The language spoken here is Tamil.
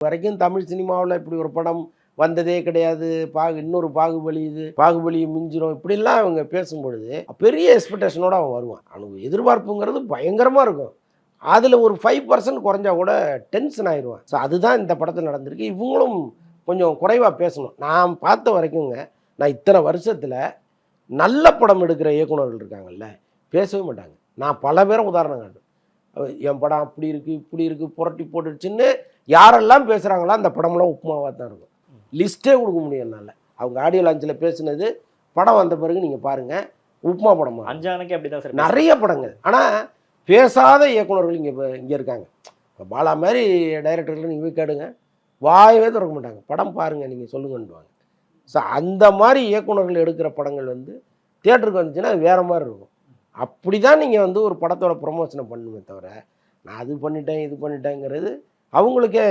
வரைக்கும் தமிழ் சினிமாவில் இப்படி ஒரு படம் வந்ததே கிடையாது. இன்னொரு பாகுபலி, இது பாகுபலி மிஞ்சிரும் இப்படிலாம் அவங்க பேசும்பொழுது பெரிய எக்ஸ்பெக்டேஷனோட அவன் வருவான். அவனுக்கு எதிர்பார்ப்புங்கிறது பயங்கரமாக இருக்கும். அதில் ஒரு 5% குறைஞ்சா கூட டென்ஷன் ஆயிடுவான். ஸோ அதுதான் இந்த படத்தில் நடந்திருக்கு. இவங்களும் கொஞ்சம் குறைவாக பேசணும். நான் பார்த்த வரைக்குங்க, நான் இத்தனை வருஷத்தில் நல்ல படம் எடுக்கிற இயக்குனர்கள் இருக்காங்கல்ல, பேசவே மாட்டாங்க. நான் பல பேரை உதாரணம் காட்டுறேன். என் படம் அப்படி இருக்குது, இப்படி இருக்குது, புரட்டி போட்டுடுச்சுன்னு யாரெல்லாம் பேசுகிறாங்களோ அந்த படமெல்லாம் உப்புமாவாக தான் இருக்கும். லிஸ்ட்டே கொடுக்க முடியும் என்னால். அவங்க ஆடியோ லான்ச்சில் பேசுனது படம் வந்த பிறகு நீங்கள் பாருங்கள், உப்புமா படமாக 5 அணைக்கு அப்படி தான் சார் நிறைய படங்கள். ஆனால் பேசாத இயக்குனர்கள் இங்கே இருக்காங்க. இப்போ பாலா மாதிரி டைரக்டர்கள் நீங்கள் போய் கேடுங்க, வாயவே திறக்க மாட்டாங்க. படம் பாருங்கள் நீங்கள் சொல்லுங்கன்னுவாங்க. ஸோ அந்த மாதிரி இயக்குனர்கள் எடுக்கிற படங்கள் வந்து தியேட்டருக்கு வந்துச்சுன்னா வேறு மாதிரி இருக்கும். அப்படி தான் நீங்கள் வந்து ஒரு படத்தோட ப்ரொமோஷனை பண்ணுமே தவிர, நான் அது பண்ணிட்டேன் இது பண்ணிட்டேங்கிறது அவங்களுக்கே